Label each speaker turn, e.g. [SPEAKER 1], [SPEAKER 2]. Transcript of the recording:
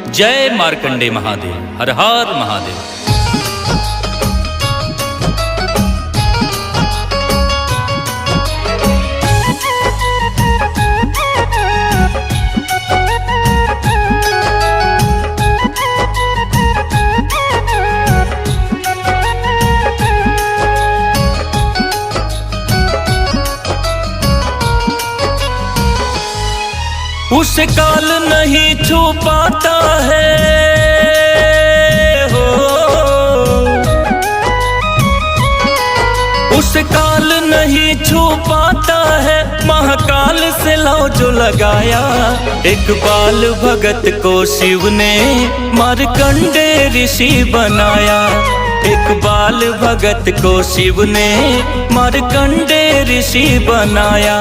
[SPEAKER 1] जय मार्कंडे महादेव। हर हर महादेव। उसे काल नहीं छू पाता है हो, उसे काल नहीं छू पाता है। महाकाल से लौ जो लगाया, एक बाल भगत को शिव ने मार्कंडे ऋषि बनाया। एक बाल भगत को शिव ने मार्कंडे ऋषि बनाया।